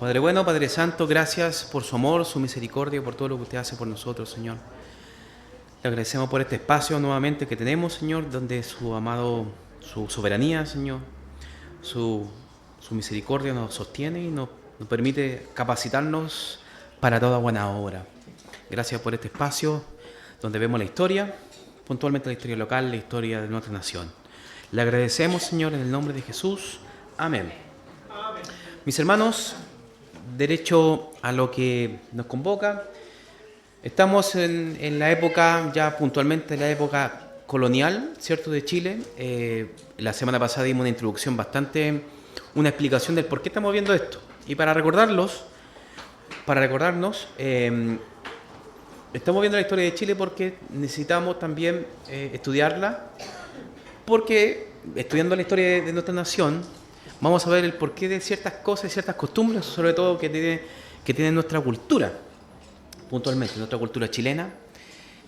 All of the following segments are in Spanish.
Padre bueno, Padre Santo, gracias por su amor, su misericordia, por todo lo que usted hace por nosotros, Señor. Le agradecemos por este espacio nuevamente que tenemos, Señor, donde su amado, su soberanía, Señor, su, su misericordia nos sostiene y nos permite capacitarnos para toda buena obra. Gracias por este espacio donde vemos la historia, puntualmente la historia local, la historia de nuestra nación. Le agradecemos, Señor, en el nombre de Jesús. Amén. Mis hermanos, derecho a lo que nos convoca, estamos en la época, ya puntualmente la época colonial, ¿cierto?, de Chile. La semana pasada dimos una introducción una explicación del por qué estamos viendo esto. Y para recordarnos, estamos viendo la historia de Chile porque necesitamos también estudiarla, porque estudiando la historia de nuestra nación, vamos a ver el porqué de ciertas cosas y ciertas costumbres, sobre todo que tiene nuestra cultura, puntualmente, nuestra cultura chilena,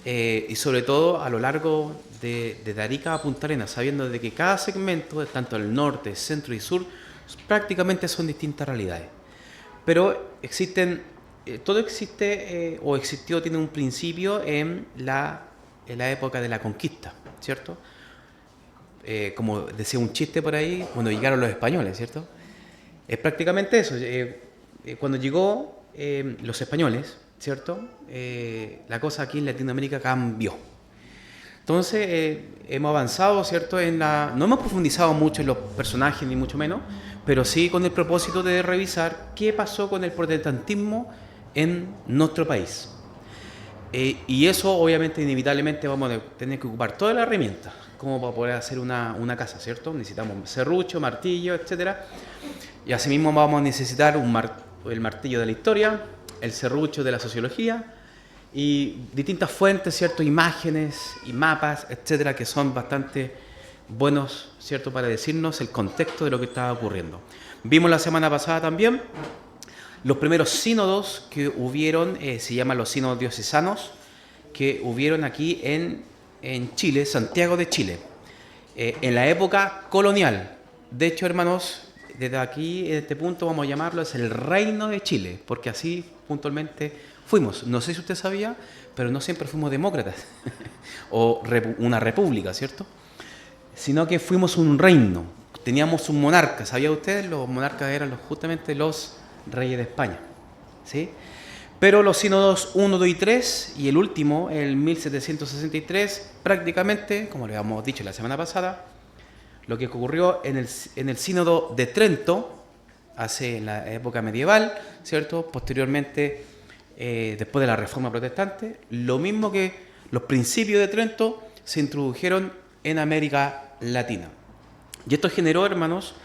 y sobre todo a lo largo de Arica a Punta Arenas, sabiendo de que cada segmento, tanto el norte, centro y sur, prácticamente son distintas realidades. Pero todo existe o existió, tiene un principio en la época de la conquista, ¿cierto? Como decía un chiste por ahí, cuando llegaron los españoles, ¿cierto? Es prácticamente eso. Cuando llegó los españoles, ¿cierto? La cosa aquí en Latinoamérica cambió. Entonces hemos avanzado, ¿cierto? No hemos profundizado mucho en los personajes, ni mucho menos, pero sí con el propósito de revisar qué pasó con el protestantismo en nuestro país. Y eso, obviamente, inevitablemente vamos a tener que ocupar todas las herramientas como para poder hacer una casa, ¿cierto? Necesitamos serrucho, martillo, etc. Y asimismo vamos a necesitar el martillo de la historia, el serrucho de la sociología y distintas fuentes, ¿cierto? Imágenes y mapas, etcétera, que son bastante buenos, ¿cierto?, para decirnos el contexto de lo que estaba ocurriendo. Vimos la semana pasada también los primeros sínodos que hubieron, se llaman los sínodos diocesanos, que hubieron aquí en Chile, Santiago de Chile, en la época colonial. De hecho, hermanos, desde aquí, en este punto, vamos a llamarlo es el Reino de Chile, porque así puntualmente fuimos. No sé si usted sabía, pero no siempre fuimos demócratas o una república, ¿cierto? Sino que fuimos un reino. Teníamos un monarca. ¿Sabía usted? Los monarcas eran justamente los reyes de España, ¿sí? Pero los sínodos 1, 2 y 3, y el último, el 1763, prácticamente, como le habíamos dicho la semana pasada, lo que ocurrió en el sínodo de Trento, en la época medieval, ¿cierto? Posteriormente, después de la Reforma Protestante, lo mismo que los principios de Trento se introdujeron en América Latina. Y esto generó, hermanos,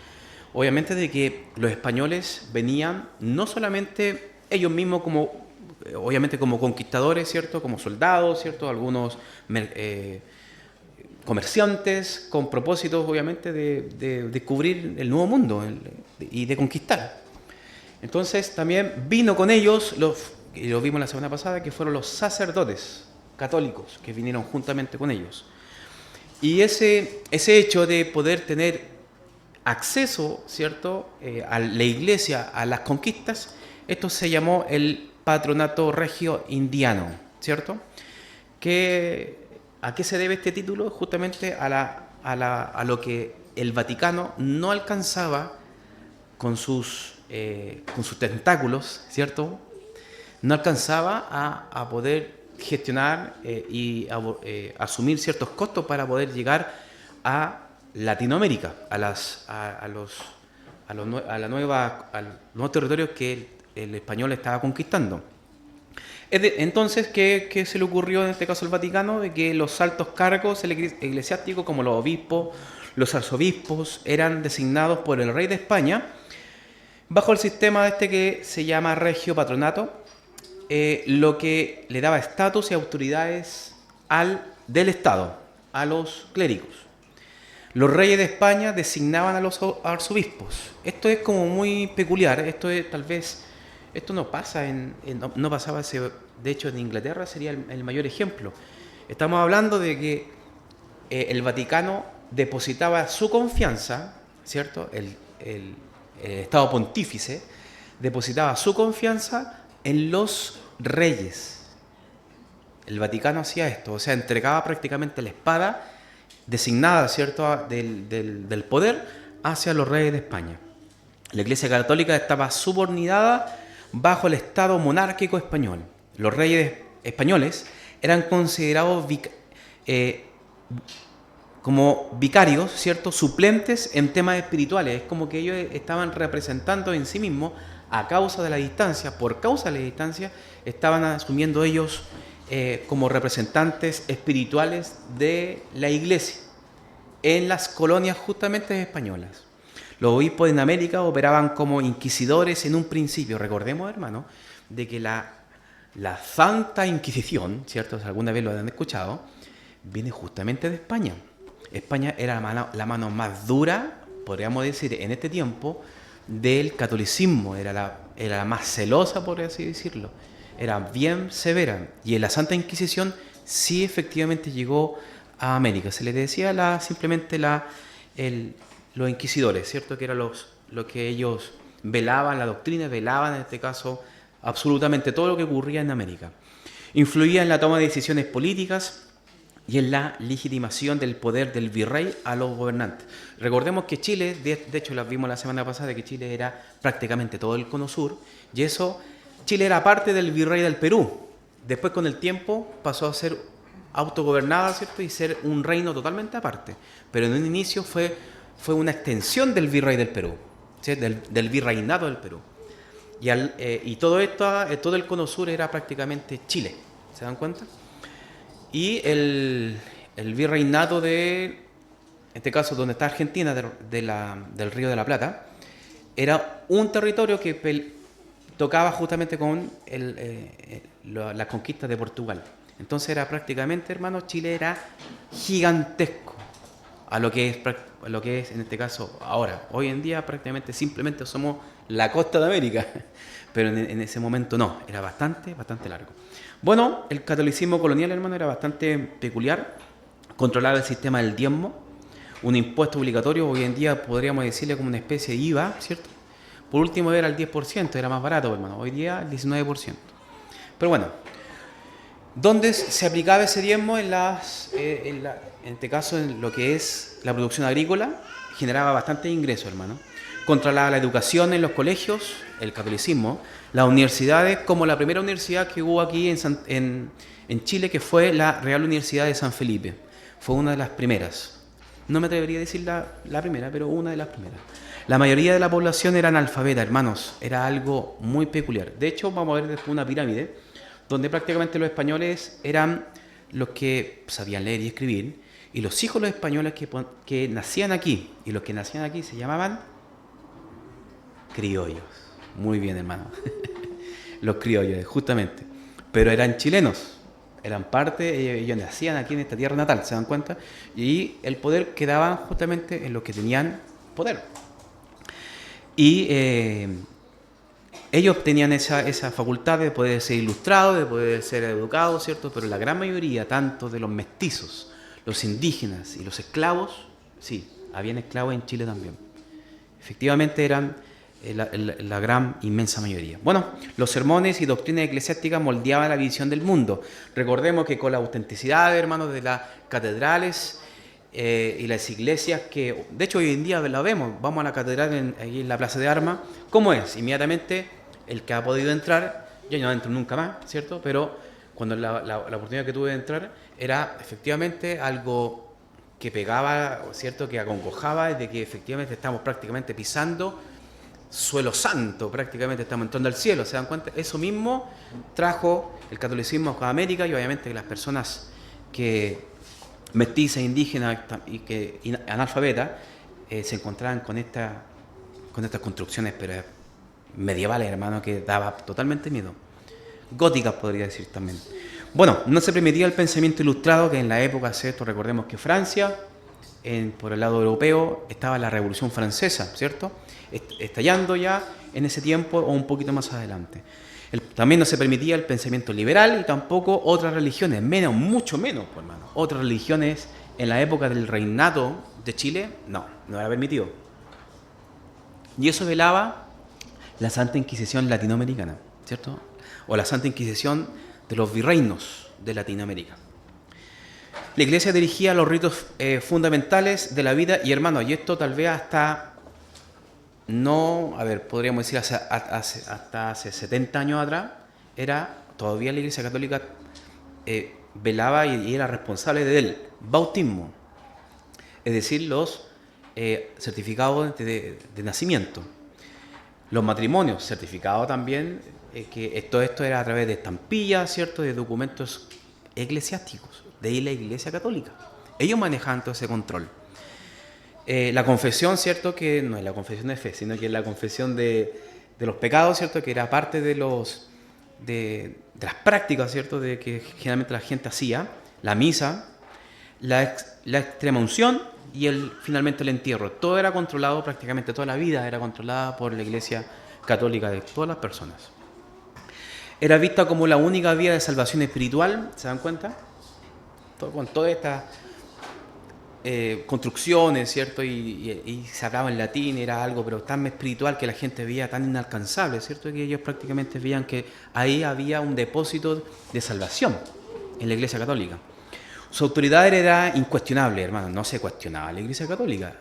obviamente, de que los españoles venían no solamente ellos mismos obviamente como conquistadores, ¿cierto?, como soldados, ¿cierto?, algunos comerciantes con propósitos, obviamente, de descubrir el nuevo mundo y de conquistar. Entonces también vino con ellos, y lo vimos la semana pasada, que fueron los sacerdotes católicos que vinieron juntamente con ellos. Y ese hecho de poder tener acceso, ¿cierto?, a la iglesia, a las conquistas, esto se llamó el Patronato Regio Indiano, ¿cierto? ¿A qué se debe este título? Justamente a lo que el Vaticano no alcanzaba con sus tentáculos, ¿cierto? No alcanzaba a poder gestionar y asumir ciertos costos para poder llegar a Latinoamérica, a los nuevos territorios que el español estaba conquistando. Entonces, ¿qué se le ocurrió en este caso al Vaticano? De que los altos cargos eclesiásticos, como los obispos, los arzobispos, eran designados por el rey de España bajo el sistema que se llama Regio Patronato, lo que le daba estatus y autoridades del Estado, a los clérigos. Los reyes de España designaban a los arzobispos. Esto es como muy peculiar. Esto no pasa no pasaba de hecho en Inglaterra sería el mayor ejemplo. Estamos hablando de que el Vaticano depositaba su confianza, ¿cierto? El Estado Pontífice depositaba su confianza en los reyes. El Vaticano hacía esto, o sea, entregaba prácticamente la espada designada, ¿cierto?, del poder hacia los reyes de España. La Iglesia Católica estaba subordinada bajo el Estado monárquico español. Los reyes españoles eran considerados como vicarios, ¿cierto?, suplentes en temas espirituales. Es como que ellos estaban representando en sí mismos, a causa de la distancia, por causa de la distancia, estaban asumiendo ellos como representantes espirituales de la Iglesia en las colonias justamente españolas. Los obispos en América operaban como inquisidores en un principio. Recordemos, hermano, de que la Santa Inquisición, ¿cierto?, si alguna vez lo han escuchado, viene justamente de España. España era la mano más dura, podríamos decir, en este tiempo, del catolicismo. Era la más celosa, por así decirlo. Era bien severa. Y en la Santa Inquisición sí efectivamente llegó a América. Se les decía simplemente los inquisidores, ¿cierto?, que eran los que ellos velaban la doctrina, velaban en este caso absolutamente todo lo que ocurría en América. Influía en la toma de decisiones políticas y en la legitimación del poder del virrey a los gobernantes. Recordemos que Chile, de hecho lo vimos la semana pasada, que Chile era prácticamente todo el cono sur, y eso, Chile era parte del virrey del Perú. Después, con el tiempo, pasó a ser autogobernada, ¿cierto?, y ser un reino totalmente aparte. Pero en un inicio fue una extensión del virrey del Perú, ¿sí?, del virreinato del Perú. Y todo el cono sur era prácticamente Chile, ¿se dan cuenta? Y el virreinato en este caso donde está Argentina, del Río de la Plata, era un territorio que tocaba justamente con las conquistas de Portugal. Entonces era prácticamente, hermano, Chile era gigantesco a lo que es en este caso ahora. Hoy en día prácticamente simplemente somos la costa de América, pero en ese momento no, era bastante largo. Bueno, el catolicismo colonial, hermano, era bastante peculiar. Controlaba el sistema del diezmo, un impuesto obligatorio. Hoy en día podríamos decirle como una especie de IVA, ¿cierto? Por último era el 10%, era más barato, hermano. Hoy día el 19%. Pero bueno, ¿dónde se aplicaba ese diezmo? En este caso, en lo que es la producción agrícola, generaba bastante ingreso, hermano. Controlaba la educación en los colegios, el catolicismo, las universidades, como la primera universidad que hubo aquí en Chile, que fue la Real Universidad de San Felipe. Fue una de las primeras. No me atrevería a decir la primera, pero una de las primeras. La mayoría de la población era analfabeta, hermanos. Era algo muy peculiar. De hecho, vamos a ver después una pirámide, donde prácticamente los españoles eran los que sabían leer y escribir, y los hijos de los españoles que nacían aquí, y los que nacían aquí se llamaban criollos. Muy bien, hermano. Los criollos, justamente. Pero eran chilenos, eran parte, ellos nacían aquí en esta tierra natal, ¿se dan cuenta? Y el poder quedaba justamente en los que tenían poder. Y ellos tenían esa facultad de poder ser ilustrados, de poder ser educados, ¿cierto? Pero la gran mayoría, tanto de los mestizos, los indígenas y los esclavos, sí, habían esclavos en Chile también. Efectivamente eran la gran, inmensa mayoría. Bueno, los sermones y doctrinas eclesiásticas moldeaban la visión del mundo. Recordemos que con la autenticidad, hermanos, de las catedrales y las iglesias, que de hecho hoy en día la vemos, vamos a la catedral ahí en la Plaza de Armas, ¿cómo es? Inmediatamente el que ha podido entrar, yo no entro nunca más, ¿cierto? Pero cuando la oportunidad que tuve de entrar, era efectivamente algo que pegaba, ¿cierto?, que acongojaba, de que efectivamente estamos prácticamente pisando suelo santo, prácticamente estamos entrando al cielo, ¿se dan cuenta? Eso mismo trajo el catolicismo a América, y obviamente las personas que mestizas, indígenas y analfabetas se encontraban con estas construcciones pero medievales, hermano, que daba totalmente miedo. Góticas, podría decir también. Bueno, no se permitía el pensamiento ilustrado, que en la época, ¿cierto? Recordemos que Francia, por el lado europeo, estaba la Revolución Francesa, ¿cierto?, estallando ya en ese tiempo o un poquito más adelante. También no se permitía el pensamiento liberal y tampoco otras religiones, mucho menos, pues, hermano. Otras religiones en la época del reinato de Chile, no era permitido. Y eso velaba la Santa Inquisición latinoamericana, ¿cierto? O la Santa Inquisición de los virreinos de Latinoamérica. La Iglesia dirigía los ritos fundamentales de la vida y, hermano, y esto tal vez hasta, no, a ver, podríamos decir hasta hace 70 años atrás, todavía la Iglesia Católica velaba y era responsable del bautismo, es decir, los certificados de nacimiento, los matrimonios certificados también, que todo esto era a través de estampillas, ¿cierto?, de documentos eclesiásticos de la Iglesia Católica. Ellos manejaban todo ese control. La confesión, ¿cierto?, que no es la confesión de fe, sino que es la confesión de los pecados, ¿cierto?, que era parte de las prácticas, ¿cierto?, de que generalmente la gente hacía, la misa, la extremaunción y finalmente el entierro. Todo era controlado, prácticamente toda la vida era controlada por la Iglesia Católica de todas las personas. Era vista como la única vía de salvación espiritual, ¿se dan cuenta? Con todas estas construcciones, ¿cierto? Y se hablaba en latín, era algo pero tan espiritual que la gente veía tan inalcanzable, ¿cierto? Que ellos prácticamente veían que ahí había un depósito de salvación en la Iglesia Católica. Su autoridad era incuestionable, hermano, no se cuestionaba la Iglesia Católica.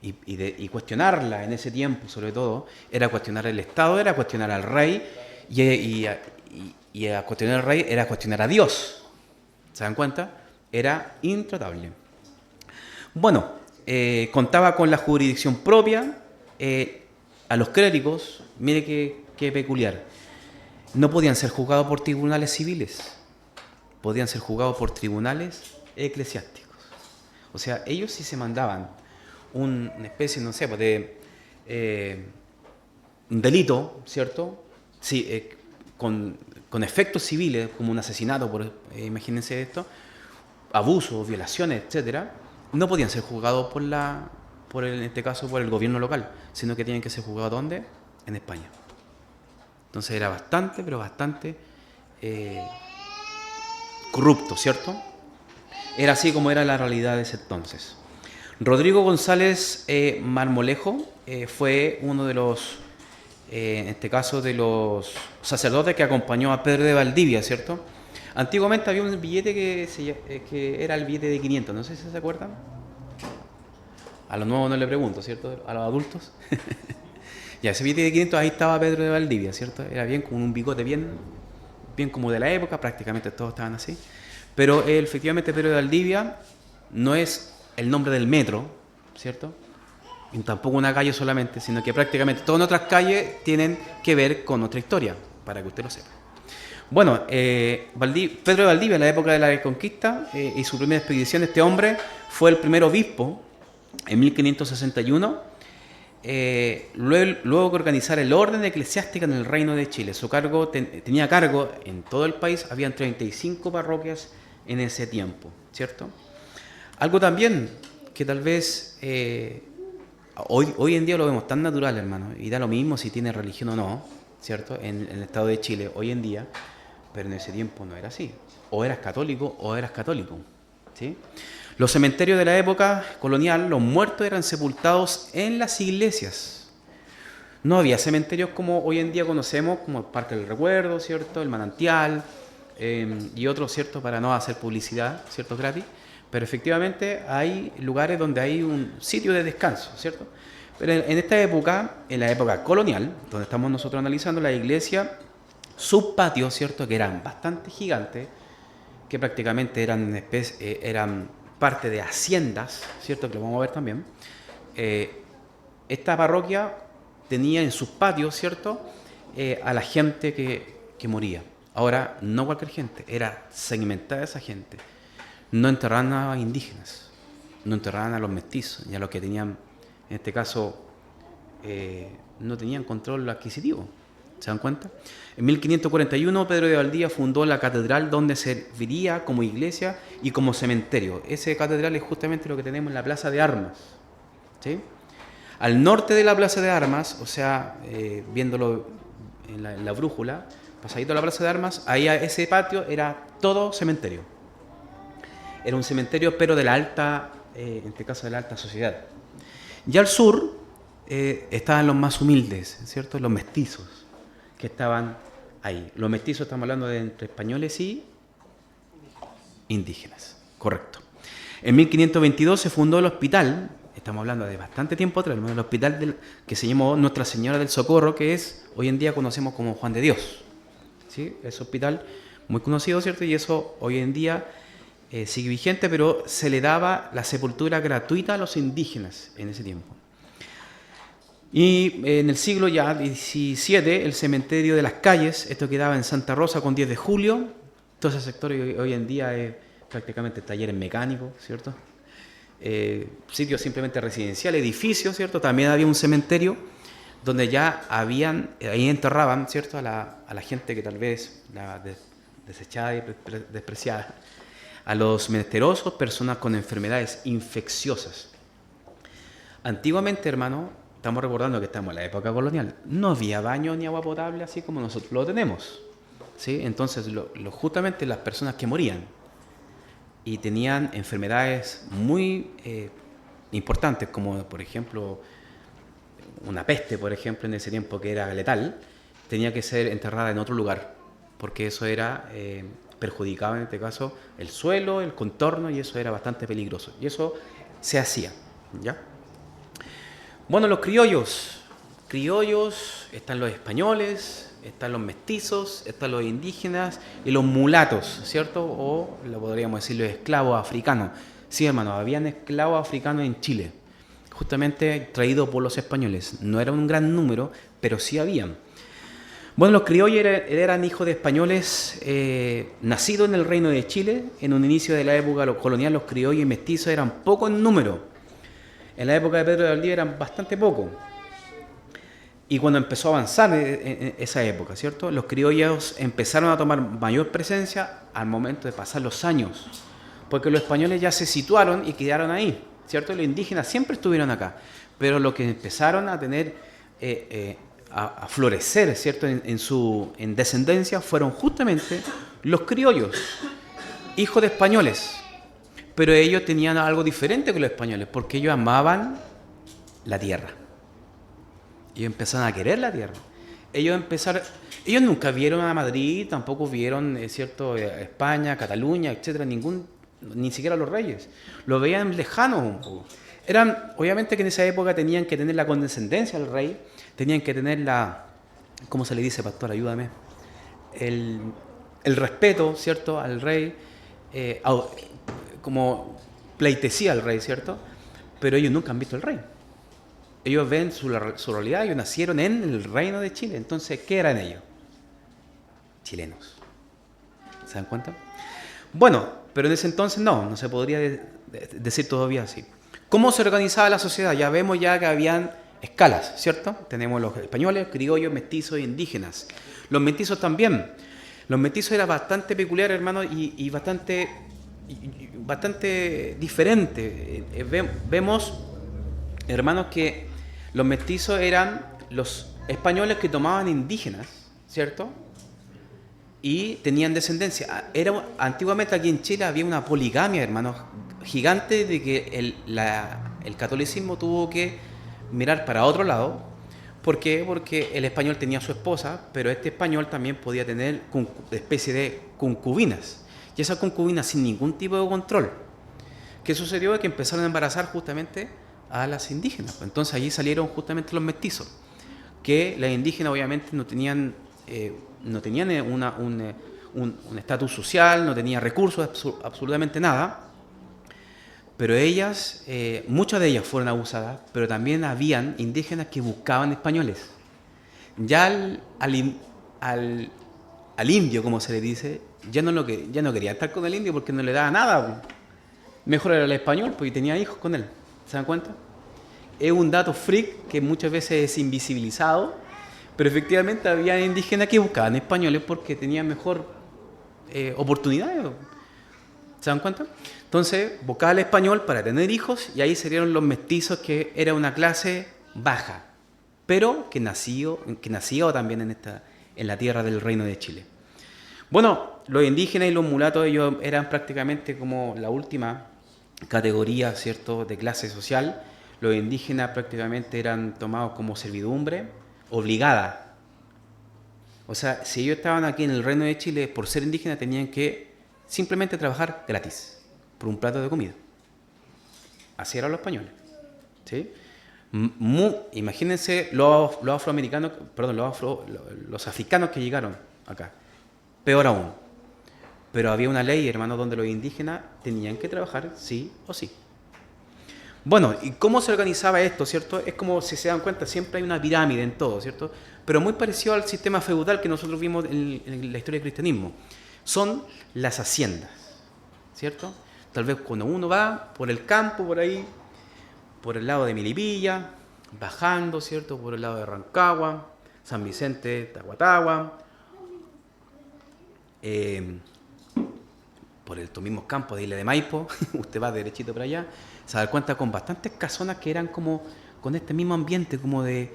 Y cuestionarla en ese tiempo, sobre todo, era cuestionar el Estado, era cuestionar al rey, y a cuestionar al rey era cuestionar a Dios. ¿Se dan cuenta? Era intratable. Bueno, contaba con la jurisdicción propia. A los clérigos, mire qué peculiar, no podían ser juzgados por tribunales civiles, podían ser juzgados por tribunales eclesiásticos. O sea, ellos sí se mandaban una especie, no sé, de un delito, ¿cierto? Sí, con efectos civiles, como un asesinato, imagínense esto, abusos, violaciones, etcétera, no podían ser juzgados en este caso por el gobierno local, sino que tenían que ser juzgados ¿dónde? En España. Entonces era bastante, pero bastante corrupto, ¿cierto? Era así como era la realidad de ese entonces. Rodrigo González Marmolejo fue uno de los, en este caso, de los sacerdotes que acompañó a Pedro de Valdivia, ¿cierto? Antiguamente había un billete que era el billete de 500, no sé si se acuerdan. A los nuevos no le pregunto, ¿cierto? A los adultos. Ya, ese billete de 500, ahí estaba Pedro de Valdivia, ¿cierto? Era bien con un bigote bien como de la época, prácticamente todos estaban así. Pero efectivamente Pedro de Valdivia no es el nombre del metro, ¿cierto? Y tampoco una calle solamente, sino que prácticamente todas otras calles tienen que ver con otra historia, para que usted lo sepa. Bueno, Pedro de Valdivia, en la época de la Reconquista y su primera expedición, este hombre fue el primer obispo en 1561, luego que organizara el orden eclesiástico en el Reino de Chile. Su cargo tenía a cargo en todo el país, habían 35 parroquias en ese tiempo, ¿cierto? Algo también que tal vez hoy en día lo vemos tan natural, hermano, y da lo mismo si tiene religión o no, ¿cierto? En el estado de Chile hoy en día, pero en ese tiempo no era así. O eras católico o eras católico, ¿sí? Los cementerios de la época colonial, los muertos eran sepultados en las iglesias. No había cementerios como hoy en día conocemos, como el Parque del Recuerdo, ¿cierto? El Manantial y otros, ¿cierto? Para no hacer publicidad, ¿cierto? Gratis. Pero efectivamente hay lugares donde hay un sitio de descanso, ¿cierto? Pero en esta época, en la época colonial, donde estamos nosotros analizando, la iglesia, sus patios, ¿cierto? Que eran bastante gigantes, que prácticamente eran parte de haciendas, ¿cierto? Que lo vamos a ver también. Esta parroquia tenía en sus patios, ¿cierto? A la gente que moría. Ahora, no cualquier gente, era segmentada esa gente. No enterraban a indígenas, no enterraban a los mestizos, y a los que tenían, en este caso, no tenían control adquisitivo. ¿Se dan cuenta? En 1541 Pedro de Valdivia fundó la catedral donde serviría como iglesia y como cementerio. Esa catedral es justamente lo que tenemos en la Plaza de Armas, ¿sí? Al norte de la Plaza de Armas, o sea, viéndolo en la brújula, pasadito a la Plaza de Armas, ahí ese patio era todo cementerio. Era un cementerio, pero de la alta, en este caso de la alta sociedad. Y al sur, estaban los más humildes, ¿cierto? Los mestizos que estaban ahí. Los mestizos estamos hablando de entre españoles y indígenas, correcto. En 1522 se fundó el hospital, estamos hablando de bastante tiempo atrás, el hospital que se llamó Nuestra Señora del Socorro, que es hoy en día conocemos como Juan de Dios. ¿Sí? Es un hospital muy conocido, ¿cierto? Y eso hoy en día sigue vigente, pero se le daba la sepultura gratuita a los indígenas en ese tiempo. Y en el siglo ya XVII, el cementerio de las calles, esto quedaba en Santa Rosa con 10 de julio, todo ese sector hoy en día es prácticamente talleres mecánicos, ¿cierto? Sitios simplemente residenciales, edificios, ¿cierto? También había un cementerio donde ya habían, ahí enterraban, ¿cierto? A la gente que tal vez la desechada y despreciada, a los menesterosos, personas con enfermedades infecciosas. Antiguamente, hermano, estamos recordando que estamos en la época colonial, no había baño ni agua potable así como nosotros lo tenemos, ¿sí? Entonces, justamente las personas que morían y tenían enfermedades muy importantes, como por ejemplo una peste, por ejemplo, en ese tiempo que era letal, tenía que ser enterrada en otro lugar, porque eso era perjudicaba en este caso el suelo, el contorno, y eso era bastante peligroso. Y eso se hacía, ¿ya? Bueno, los criollos, están los españoles, están los mestizos, están los indígenas y los mulatos, ¿cierto? O lo podríamos decir los esclavos africanos. Sí, hermano, habían esclavos africanos en Chile, justamente traídos por los españoles. No era un gran número, pero sí habían. Bueno, los criollos eran hijos de españoles nacidos en el Reino de Chile. En un inicio de la época colonial, los criollos y mestizos eran pocos en número. En la época de Pedro de Valdivia eran bastante pocos. Y cuando empezó a avanzar en esa época, ¿cierto? Los criollos empezaron a tomar mayor presencia al momento de pasar los años, porque los españoles ya se situaron y quedaron ahí, ¿cierto? Los indígenas siempre estuvieron acá, pero los que empezaron a tener, a florecer, ¿cierto? En descendencia fueron justamente los criollos, hijos de españoles, pero ellos tenían algo diferente que los españoles, porque ellos amaban la tierra. Ellos empezaron a querer la tierra. Ellos nunca vieron a Madrid, tampoco vieron, ¿cierto? España, Cataluña, etcétera, ni siquiera los reyes. Lo veían lejanos un poco. Obviamente que en esa época tenían que tener la condescendencia al rey, tenían que tener ¿cómo se le dice, pastor? Ayúdame. El respeto, ¿cierto? Al rey, como pleitesía al rey, ¿cierto? Pero ellos nunca han visto al rey. Ellos ven su realidad, ellos nacieron en el reino de Chile. Entonces, ¿qué eran ellos? Chilenos. ¿Se dan cuenta? Bueno, pero en ese entonces no se podría decir todavía así. ¿Cómo se organizaba la sociedad? Ya vemos ya que habían escalas, ¿cierto? Tenemos los españoles, criollos, mestizos e indígenas. Los mestizos también. Los mestizos era bastante peculiar, hermano, y bastante diferente. Vemos, hermanos, que los mestizos eran los españoles que tomaban indígenas, ¿cierto? Y tenían descendencia. Antiguamente aquí en Chile había una poligamia, hermanos, gigante, de que el catolicismo tuvo que mirar para otro lado. ¿Por qué? Porque el español tenía su esposa, pero este español también podía tener especie de concubinas. Y esas concubinas sin ningún tipo de control. ¿Qué sucedió? Que empezaron a embarazar justamente a las indígenas. Entonces allí salieron justamente los mestizos, que las indígenas obviamente no tenían un estatus social, no tenían recursos, absolutamente nada, pero ellas, muchas de ellas fueron abusadas, pero también habían indígenas que buscaban españoles. Ya al indio, como se le dice, ya no quería estar con el indio porque no le daba nada. Mejor era el español porque tenía hijos con él. ¿Se dan cuenta? Es un dato freak que muchas veces es invisibilizado, pero efectivamente había indígenas que buscaban españoles porque tenían mejor oportunidades. ¿Se dan cuenta? Entonces buscaba el español para tener hijos y ahí salieron los mestizos, que era una clase baja, pero que nació también en la tierra del Reino de Chile. Bueno, los indígenas y los mulatos, ellos eran prácticamente como la última categoría, ¿cierto?, de clase social. los indígenas prácticamente eran tomados como servidumbre obligada. O sea, si ellos estaban aquí en el Reino de Chile por ser indígenas, tenían que simplemente trabajar gratis por un plato de comida. Así eran los españoles, ¿sí? Imagínense los afroamericanos, perdón, los africanos que llegaron acá. Peor aún. Pero había una ley, hermano, donde los indígenas tenían que trabajar sí o sí. Bueno, ¿y cómo se organizaba esto, cierto? Es como, si se dan cuenta, siempre hay una pirámide en todo, ¿cierto? Pero muy parecido al sistema feudal que nosotros vimos en la historia del cristianismo. Son las haciendas, ¿cierto? Tal vez cuando uno va por el campo, por ahí, por el lado de Milipilla, bajando, ¿cierto? Por el lado de Rancagua, San Vicente, Tahuatahua, por estos mismos campos de Isla de Maipo, usted va derechito para allá, se da cuenta con bastantes casonas que eran como con este mismo ambiente, como de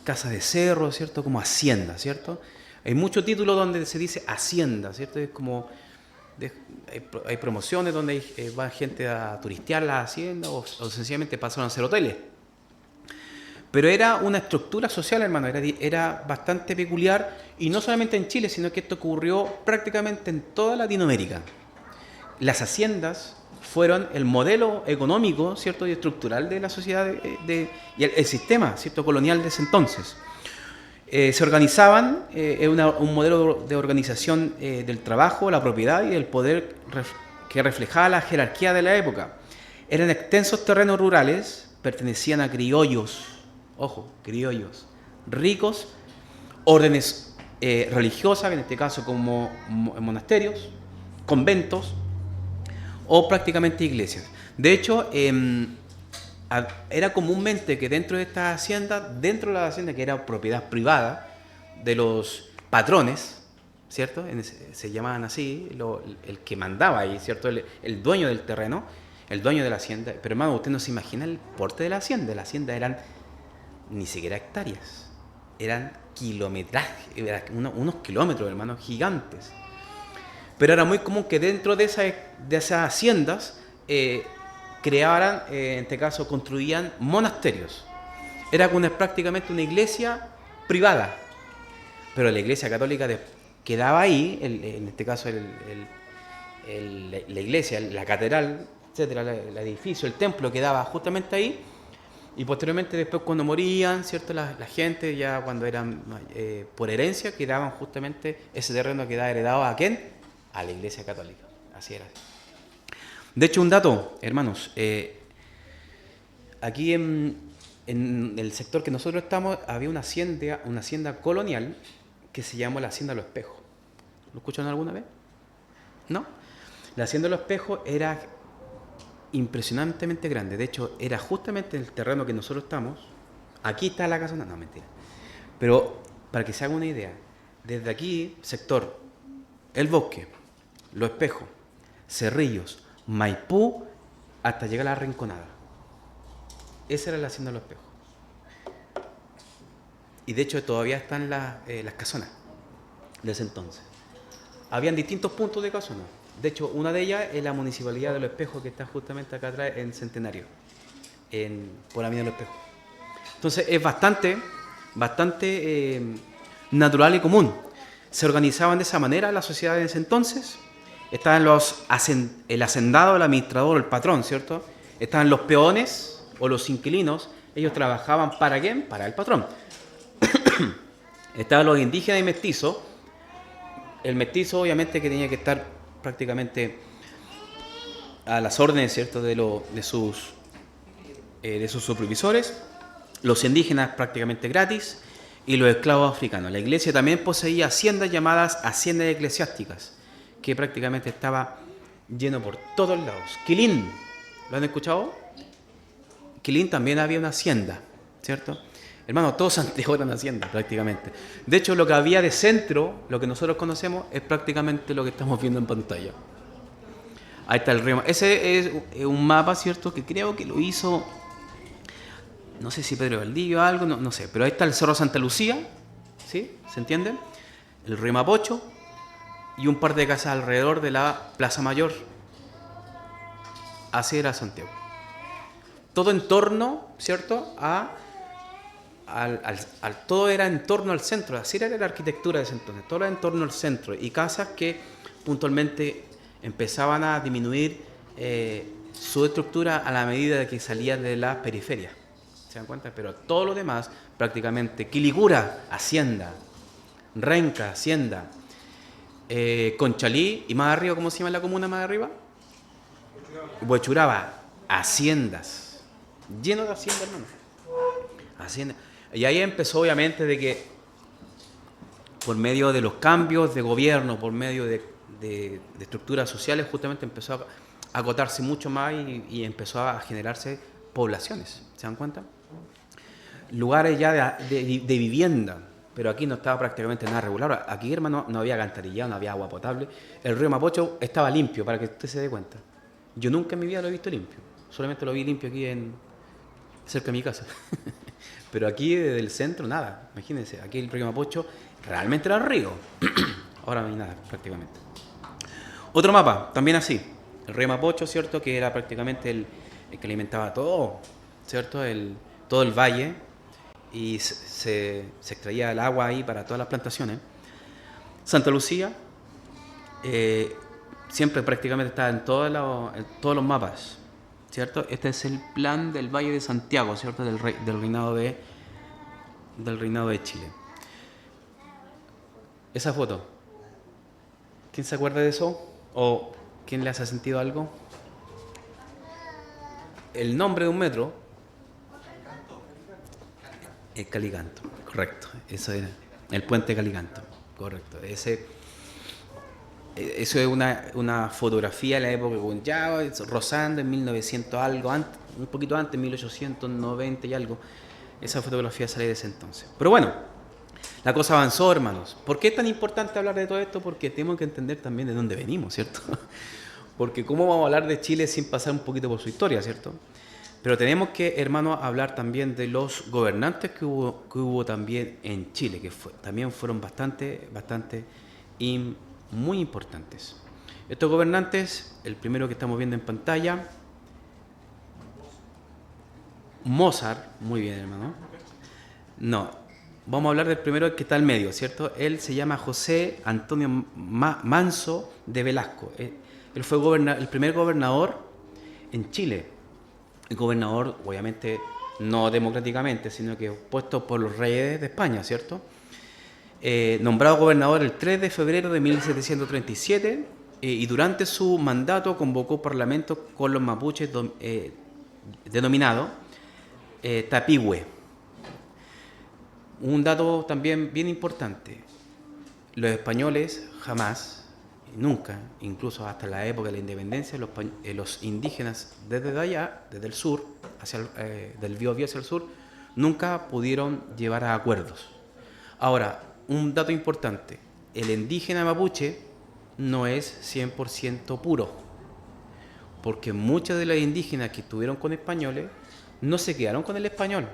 casa de cerro, ¿cierto? Como hacienda, ¿cierto? Hay muchos títulos donde se dice hacienda, ¿cierto? Es como hay promociones donde va gente a turistear las haciendas o sencillamente pasaron a ser hoteles. Pero era una estructura social, hermano, era bastante peculiar, y no solamente en Chile, sino que esto ocurrió prácticamente en toda Latinoamérica. Las haciendas fueron el modelo económico, ¿cierto?, y estructural de la sociedad y el sistema, ¿cierto?, colonial de ese entonces. Se organizaban, un modelo de organización del trabajo, la propiedad y el poder que reflejaba la jerarquía de la época. Eran extensos terrenos rurales, pertenecían a criollos, ojo, criollos, ricos, órdenes religiosas, en este caso como monasterios, conventos o prácticamente iglesias. De hecho, era comúnmente que dentro de estas haciendas, dentro de la hacienda que era propiedad privada de los patrones, ¿cierto? Se llamaban así, el que mandaba ahí, ¿cierto? El dueño del terreno, el dueño de la hacienda. Pero hermano, usted no se imagina el porte de la hacienda. La hacienda eran ni siquiera hectáreas, eran kilometrajes, unos kilómetros, hermano, gigantes. Pero era muy común que dentro de esas haciendas crearan, en este caso, construían monasterios. Era prácticamente una iglesia privada, pero la iglesia católica quedaba ahí, en este caso la iglesia, la catedral, etcétera, el edificio, el templo quedaba justamente ahí, y posteriormente después cuando morían, ¿cierto?, la gente ya cuando eran por herencia, quedaban justamente, ese terreno quedaba heredado ¿a quién? A la iglesia católica. Así era. De hecho, un dato, hermanos, aquí en el sector que nosotros estamos había una hacienda colonial que se llamó la Hacienda de los Espejos. ¿Lo escucharon alguna vez? ¿No? La Hacienda de los Espejos era impresionantemente grande. De hecho, era justamente en el terreno que nosotros estamos. Aquí está la casa, no, mentira. Pero para que se haga una idea, desde aquí, sector El Bosque, Los Espejos, Cerrillos, Maipú, hasta llegar a la Rinconada. Esa era la Hacienda de los Espejos. Y de hecho todavía están las casonas de ese entonces. Habían distintos puntos de casonas. De hecho, una de ellas es la Municipalidad de Los Espejos, que está justamente acá atrás en Centenario, por la Avenida de Los Espejos. Entonces es bastante natural y común. Se organizaban de esa manera las sociedades en ese entonces. Estaban el hacendado, el administrador, el patrón, ¿cierto? Estaban los peones o los inquilinos. Ellos trabajaban ¿para quién? Para el patrón. Estaban los indígenas y mestizos. El mestizo obviamente que tenía que estar prácticamente a las órdenes, ¿cierto?, de sus supervisores. Los indígenas prácticamente gratis y los esclavos africanos. La iglesia también poseía haciendas llamadas haciendas eclesiásticas, que prácticamente estaba lleno por todos lados. Quilín, ¿lo han escuchado? Quilín también había una hacienda, ¿cierto? Hermano, todo Santiago era una hacienda prácticamente. De hecho, lo que había de centro, lo que nosotros conocemos, es prácticamente lo que estamos viendo en pantalla. Ahí está el río. Ese es un mapa, ¿cierto?, que creo que lo hizo, no sé si Pedro Valdivia o algo, no sé, pero ahí está el Cerro Santa Lucía, ¿sí? ¿Se entiende? El río Mapocho y un par de casas alrededor de la Plaza Mayor. Así era Santiago. todo en torno, ¿cierto?, todo era en torno al centro, así era la arquitectura de ese entonces, todo era en torno al centro, y casas que puntualmente empezaban a disminuir su estructura a la medida de que salían de las periferias, ¿se dan cuenta? Pero todo lo demás, prácticamente, Quilicura, hacienda, Renca, hacienda, Conchalí, y más arriba, ¿cómo se llama la comuna más arriba? Huechuraba, haciendas, lleno de haciendas, hermano. Hacienda. Y ahí empezó, obviamente, de que por medio de los cambios de gobierno, por medio de estructuras sociales, justamente empezó a acotarse mucho más y empezó a generarse poblaciones, ¿se dan cuenta? Lugares ya de vivienda, pero aquí no estaba prácticamente nada regular. Aquí, hermano, no había alcantarillado, no había agua potable. El río Mapocho estaba limpio, para que usted se dé cuenta. Yo nunca en mi vida lo he visto limpio, solamente lo vi limpio aquí cerca de mi casa. Pero aquí desde el centro nada, imagínense, aquí el río Mapocho realmente era el río. Ahora no hay nada prácticamente. Otro mapa, también así, el río Mapocho, ¿cierto?, que era prácticamente el que alimentaba todo, ¿cierto?, todo el valle, y se extraía el agua ahí para todas las plantaciones. Santa Lucía, siempre prácticamente está en todos los mapas, ¿cierto? Este es el plan del Valle de Santiago, ¿cierto?, del reinado de Chile. Esa foto, ¿quién se acuerda de eso? ¿O quién le hace sentido algo? El nombre de un metro es Calicanto, correcto. Eso era el puente Calicanto, correcto. Eso es una fotografía de la época ya rozando en 1900 algo, un poquito antes, 1890 y algo. Esa fotografía sale de ese entonces. Pero bueno, la cosa avanzó, hermanos. ¿Por qué es tan importante hablar de todo esto? Porque tenemos que entender también de dónde venimos, ¿cierto? Porque cómo vamos a hablar de Chile sin pasar un poquito por su historia, ¿cierto? Pero tenemos que, hermanos, hablar también de los gobernantes que hubo también en Chile, que también fueron bastante y muy importantes. Estos gobernantes, el primero que estamos viendo en pantalla, Mozart, muy bien, hermano. No, vamos a hablar del primero que está al medio, ¿cierto? Él se llama José Antonio Manso de Velasco. Él fue el primer gobernador en Chile. El gobernador, obviamente, no democráticamente, sino que puesto por los reyes de España, ¿cierto? Nombrado gobernador el 3 de febrero de 1737, y durante su mandato convocó parlamentos con los mapuches denominado Tapigüe. Un dato también bien importante: los españoles jamás, nunca, incluso hasta la época de la independencia, los indígenas desde allá, desde el sur, del Biobío hacia el sur, nunca pudieron llevar a acuerdos. Ahora, un dato importante: el indígena mapuche no es 100% puro, porque muchas de las indígenas que estuvieron con españoles no se quedaron con el español,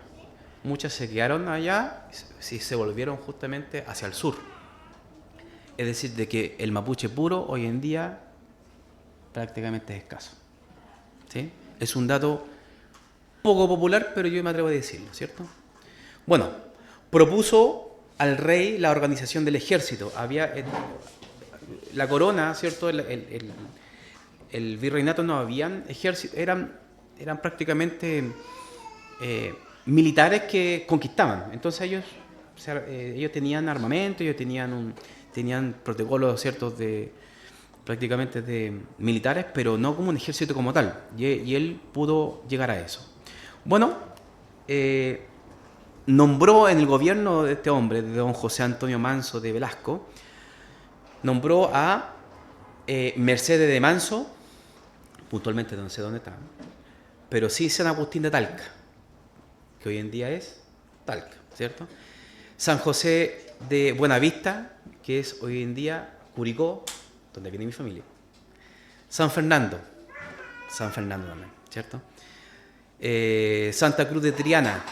muchas se quedaron allá y se volvieron justamente hacia el sur. Es decir, de que el mapuche puro hoy en día prácticamente es escaso, ¿sí? Es un dato poco popular, pero yo me atrevo a decirlo, ¿cierto? Bueno, propuso al rey la organización del ejército. Había la corona, ¿cierto? El virreinato no habían ejército, eran prácticamente militares que conquistaban. Entonces ellos tenían armamento, ellos tenían protocolos ciertos prácticamente de militares, pero no como un ejército como tal. Y él pudo llegar a eso. Bueno, nombró en el gobierno de este hombre, de don José Antonio Manso de Velasco, nombró a Mercedes de Manso, puntualmente no sé dónde está, pero sí San Agustín de Talca, que hoy en día es Talca, ¿cierto? San José de Buenavista, que es hoy en día Curicó, donde viene mi familia. San Fernando también, ¿cierto? Santa Cruz de Triana,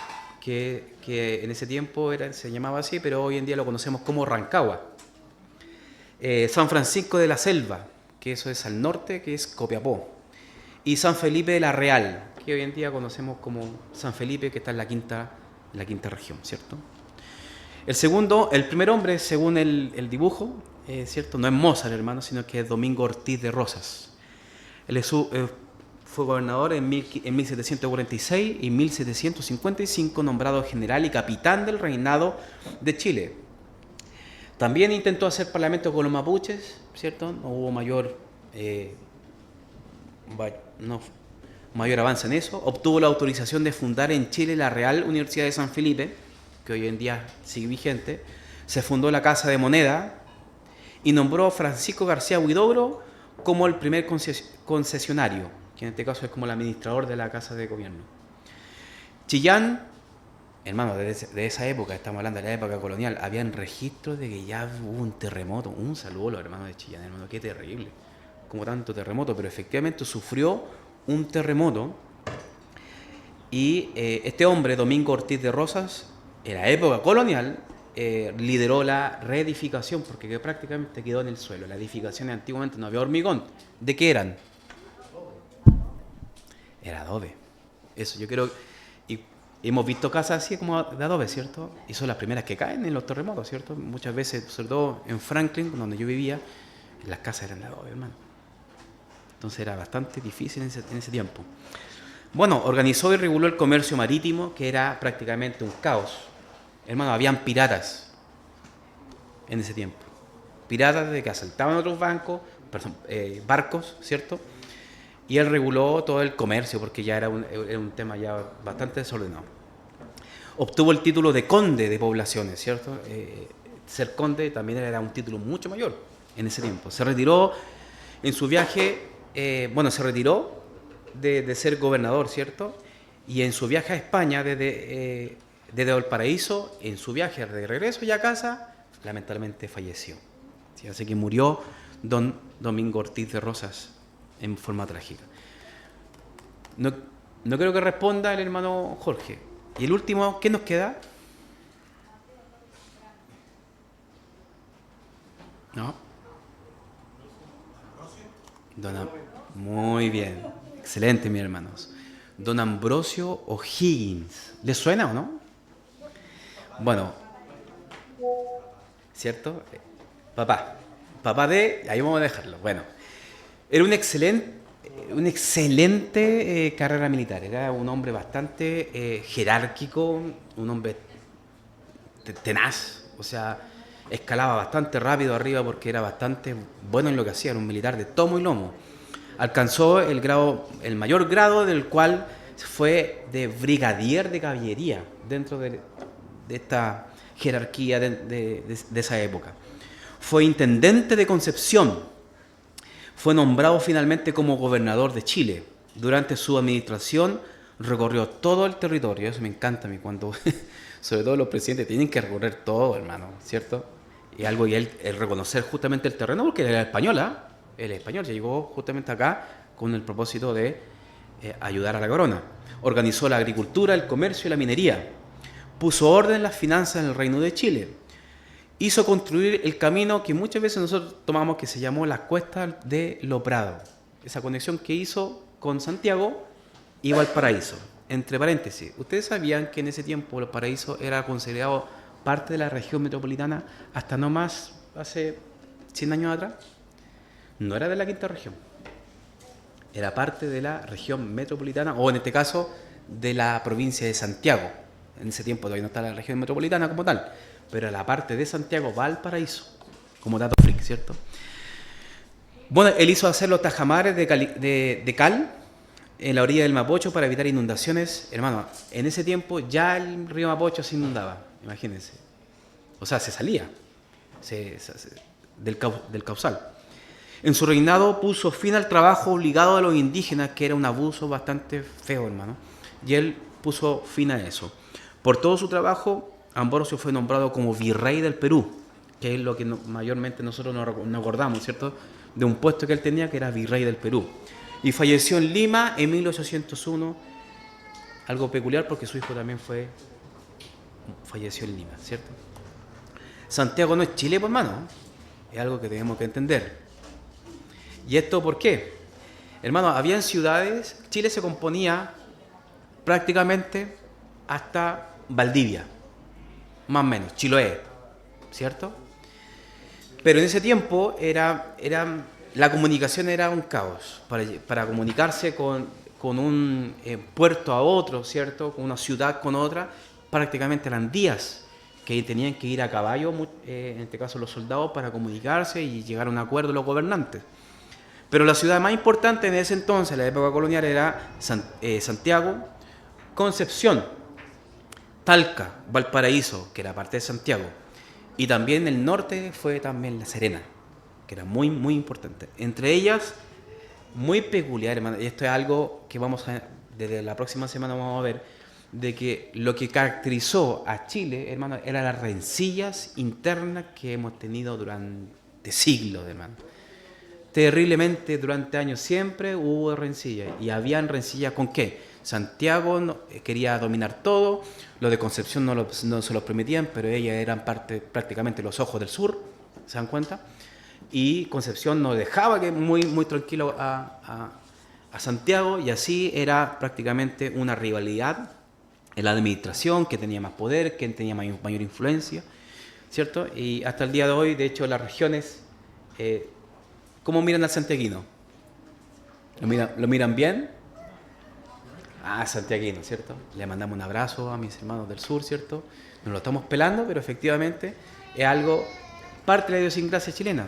que en ese tiempo se llamaba así, pero hoy en día lo conocemos como Rancagua. San Francisco de la Selva, que eso es al norte, que es Copiapó. Y San Felipe de la Real, que hoy en día conocemos como San Felipe, que está en la quinta región, ¿cierto? El primer hombre, según el dibujo, ¿cierto? No es Mozart, hermano, sino que es Domingo Ortiz de Rosas. Él fue gobernador en 1746 y 1755, nombrado general y capitán del reinado de Chile. También intentó hacer parlamento con los mapuches, ¿cierto? No hubo mayor avance en eso. Obtuvo la autorización de fundar en Chile la Real Universidad de San Felipe, que hoy en día sigue vigente. Se fundó la Casa de Moneda y nombró a Francisco García Huidobro como el primer concesionario, que en este caso es como el administrador de la Casa de Gobierno. Chillán, hermano, de esa época, estamos hablando de la época colonial, habían registros de que ya hubo un terremoto. Un saludo a los hermanos de Chillán, hermano, qué terrible, como tanto terremoto, pero efectivamente sufrió un terremoto. Y este hombre, Domingo Ortiz de Rosas, en la época colonial, lideró la reedificación, porque prácticamente quedó en el suelo. Las edificaciones antiguamente no había hormigón. ¿De qué eran? Era adobe. Eso, yo creo. Y hemos visto casas así como de adobe, ¿cierto? Y son las primeras que caen en los terremotos, ¿cierto? Muchas veces, sobre todo en Franklin, donde yo vivía, las casas eran de adobe, hermano. Entonces era bastante difícil en ese tiempo. Bueno, organizó y reguló el comercio marítimo, que era prácticamente un caos. Hermano, habían piratas en ese tiempo. Piratas de que asaltaban otros barcos, ¿cierto? Y él reguló todo el comercio, porque ya era un tema ya bastante desordenado. Obtuvo el título de conde de poblaciones, ¿cierto? Ser conde también era un título mucho mayor en ese tiempo. Se retiró en su viaje, se retiró de ser gobernador, ¿cierto? Y en su viaje a España, desde Valparaíso, en su viaje de regreso ya a casa, lamentablemente falleció. ¿Sí? Así que murió don Domingo Ortiz de Rosas en forma trágica. No creo que responda el hermano Jorge. Y el último, ¿qué nos queda? ¿No? Muy bien. Excelente, mis hermanos. Don Ambrosio O'Higgins. ¿Les suena o no? Bueno, ¿cierto? Papá de... Ahí vamos a dejarlo. Bueno, era una excelente carrera militar. Era un hombre bastante jerárquico, un hombre tenaz. O sea, escalaba bastante rápido arriba porque era bastante bueno en lo que hacía. Era un militar de tomo y lomo. Alcanzó el mayor grado, del cual fue de brigadier de caballería dentro de esta jerarquía de esa época. Fue intendente de Concepción. Fue nombrado finalmente como gobernador de Chile. Durante su administración recorrió todo el territorio. Eso me encanta a mí, cuando sobre todo los presidentes tienen que recorrer todo, hermano, ¿cierto? Y algo, y él reconocer justamente el terreno, porque él era español, ¿ah? El español llegó justamente acá con el propósito de ayudar a la corona. Organizó la agricultura, el comercio y la minería. Puso orden en las finanzas en el Reino de Chile. Hizo construir el camino que muchas veces nosotros tomamos, que se llamó la Cuesta de Loprado. Esa conexión que hizo con Santiago y Valparaíso. Entre paréntesis, ¿ustedes sabían que en ese tiempo Valparaíso era considerado parte de la región metropolitana hasta no más hace 100 años atrás? No era de la quinta región, era parte de la región metropolitana, o en este caso de la provincia de Santiago. En ese tiempo todavía no está la región metropolitana como tal, pero la parte de Santiago, Valparaíso, como dato freak, ¿cierto? Bueno, él hizo hacer los tajamares de cal en la orilla del Mapocho para evitar inundaciones. Hermano, en ese tiempo ya el río Mapocho se inundaba, imagínense. O sea, se salía del cauzal. En su reinado puso fin al trabajo obligado de los indígenas, que era un abuso bastante feo, hermano. Y él puso fin a eso. Por todo su trabajo, Ambrosio fue nombrado como virrey del Perú, que es lo que mayormente nosotros nos acordamos, ¿cierto? De un puesto que él tenía, que era virrey del Perú. Y falleció en Lima en 1801, algo peculiar porque su hijo también falleció en Lima, ¿cierto? Santiago no es Chile, pues, hermano. Es algo que tenemos que entender. ¿Y esto por qué? Hermano, habían ciudades, Chile se componía prácticamente hasta Valdivia, más o menos, Chiloé, ¿cierto? Pero en ese tiempo la comunicación era un caos. Para comunicarse con un puerto a otro, ¿cierto? Con una ciudad con otra, prácticamente eran días que tenían que ir a caballo, en este caso los soldados, para comunicarse y llegar a un acuerdo los gobernantes. Pero la ciudad más importante en ese entonces, en la época colonial, era Santiago, Concepción, Talca, Valparaíso, que era parte de Santiago, y también el norte fue también La Serena, que era muy, muy importante. Entre ellas, muy peculiar, hermano, y esto es algo que desde la próxima semana vamos a ver, de que lo que caracterizó a Chile, hermano, eran las rencillas internas que hemos tenido durante siglos, hermano. Terriblemente, durante años siempre hubo rencillas, y habían rencillas ¿con qué? Santiago quería dominar todo, los de Concepción no se los permitían, pero ellas eran prácticamente los ojos del sur, ¿se dan cuenta? Y Concepción no dejaba que muy, muy tranquilo a Santiago, y así era prácticamente una rivalidad en la administración, que tenía más poder, que tenía mayor influencia, ¿cierto? Y hasta el día de hoy, de hecho, las regiones, ¿cómo miran al santiaguino? ¿Lo miran bien? Ah, santiaguino, ¿cierto? Le mandamos un abrazo a mis hermanos del sur, ¿cierto? Nos lo estamos pelando, pero efectivamente es algo, parte de la idiosincrasia chilena.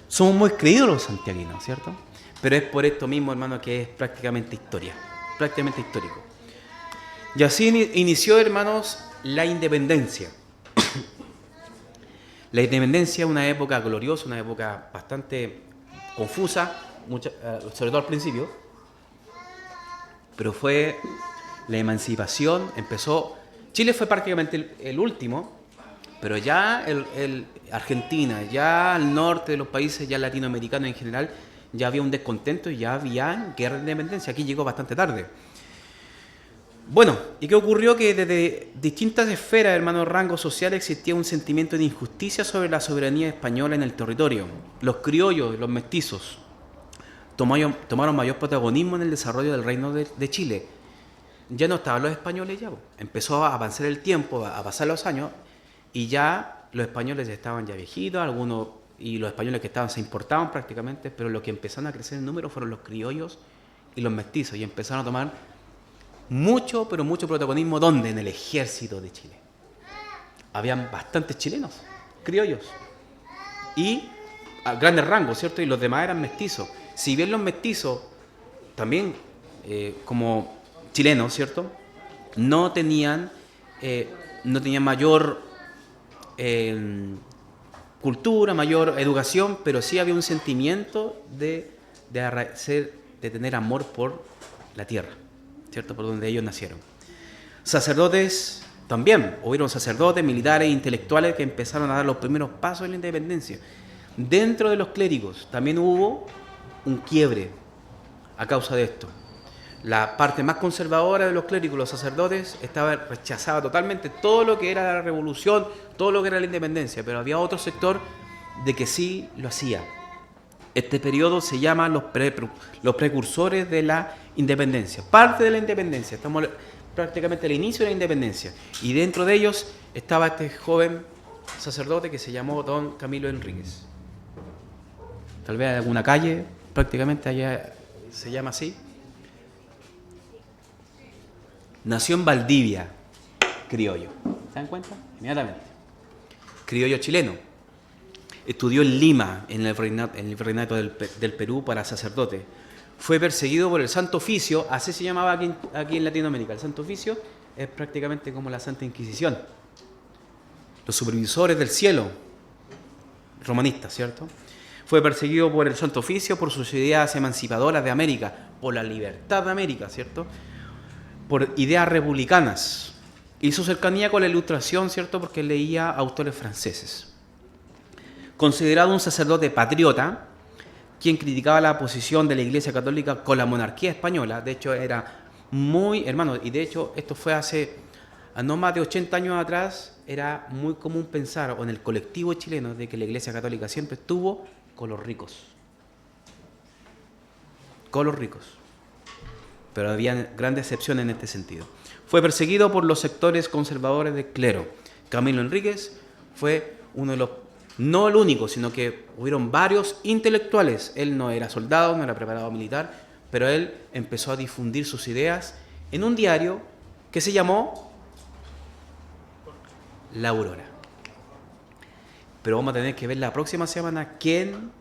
Somos muy creídos los santiaguinos, ¿cierto? Pero es por esto mismo, hermano, que es prácticamente historia, prácticamente histórico. Y así inició, hermanos, la independencia. La independencia es una época gloriosa, una época bastante confusa, sobre todo al principio, pero fue la emancipación, Chile fue prácticamente el último, pero ya Argentina, ya al norte de los países, ya latinoamericanos en general, ya había un descontento y ya había guerra de independencia. Aquí llegó bastante tarde. Bueno, ¿y qué ocurrió? Que desde distintas esferas, hermanos, rangos sociales, existía un sentimiento de injusticia sobre la soberanía española en el territorio. Los criollos, los mestizos, tomaron mayor protagonismo en el desarrollo del reino de Chile. Ya no estaban los españoles ya, empezó a avanzar el tiempo, a pasar los años, y ya los españoles estaban ya viejitos, algunos, y los españoles que estaban se importaban prácticamente, pero los que empezaron a crecer en número fueron los criollos y los mestizos, y empezaron a tomar mucho, pero mucho protagonismo. ¿Dónde? En el ejército de Chile. Habían bastantes chilenos, criollos, y a grandes rangos, ¿cierto? Y los demás eran mestizos. Si bien los mestizos, también como chilenos, ¿cierto? No tenían mayor cultura, mayor educación, pero sí había un sentimiento de tener amor por la tierra, ¿cierto? Por donde ellos nacieron. Sacerdotes también, hubieron sacerdotes, militares, intelectuales que empezaron a dar los primeros pasos en la independencia. Dentro de los clérigos también hubo un quiebre a causa de esto. La parte más conservadora de los clérigos, los sacerdotes, rechazaba totalmente todo lo que era la revolución, todo lo que era la independencia, pero había otro sector de que sí lo hacía. Este periodo se llama los precursores de la independencia, parte de la independencia. Estamos prácticamente al inicio de la independencia, y dentro de ellos estaba este joven sacerdote que se llamó Don Camilo Enríquez. Tal vez en alguna calle, prácticamente allá se llama así. Nació en Valdivia, criollo. ¿Se dan cuenta? Inmediatamente. Criollo chileno. Estudió en Lima, en el virreinato del Perú, para sacerdote. Fue perseguido por el Santo Oficio, así se llamaba aquí en Latinoamérica. El Santo Oficio es prácticamente como la Santa Inquisición. Los supervisores del cielo, romanistas, ¿cierto? Fue perseguido por el Santo Oficio por sus ideas emancipadoras de América, por la libertad de América, ¿cierto? Por ideas republicanas, y su cercanía con la Ilustración, ¿cierto? Porque leía autores franceses. Considerado un sacerdote patriota, quien criticaba la posición de la Iglesia Católica con la monarquía española. De hecho, era muy, hermano, y de hecho esto fue hace no más de 80 años atrás, era muy común pensar, o en el colectivo chileno, de que la Iglesia Católica siempre estuvo con los ricos. Con los ricos. pero había grandes excepciones en este sentido. Fue perseguido por los sectores conservadores del clero. Camilo Enríquez fue uno de los, no el único, sino que hubieron varios intelectuales. Él no era soldado, no era preparado militar, pero él empezó a difundir sus ideas en un diario que se llamó La Aurora. Pero vamos a tener que ver la próxima semana quién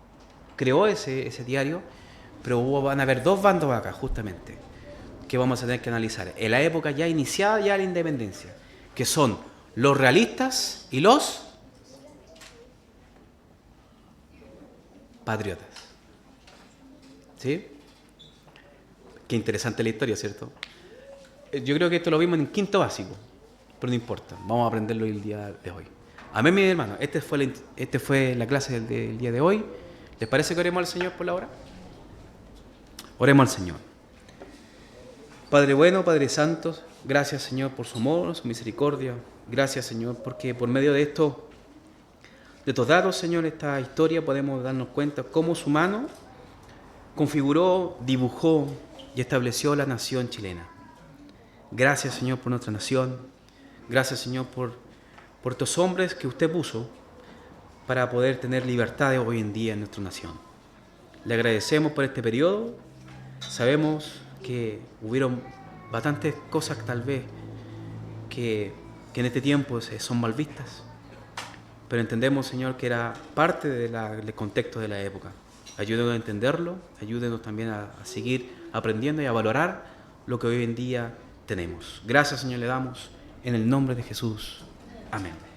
creó ese diario, pero van a haber dos bandos acá, justamente, que vamos a tener que analizar. En la época ya iniciada ya la independencia, que son los realistas y los patriotas. ¿Sí? Qué interesante la historia, ¿cierto? Yo creo que esto lo vimos en quinto básico, pero no importa, vamos a aprenderlo el día de hoy. Amén, mis hermanos. Este fue la clase del día de hoy. ¿Les parece que oremos al Señor por la hora? Oremos al Señor. Padre bueno, Padre santo, gracias, Señor, por su amor, su misericordia. Gracias, Señor, porque por medio de estos datos, Señor, esta historia podemos darnos cuenta cómo su mano configuró, dibujó y estableció la nación chilena. Gracias, Señor, por nuestra nación. Gracias, Señor, por estos hombres que usted puso para poder tener libertades hoy en día en nuestra nación. Le agradecemos por este periodo. Sabemos que hubieron bastantes cosas tal vez que en este tiempo son mal vistas, pero entendemos, Señor, que era parte del contexto de la época. Ayúdenos a entenderlo, ayúdenos también a seguir aprendiendo y a valorar lo que hoy en día tenemos. Gracias, Señor, le damos en el nombre de Jesús. Amén.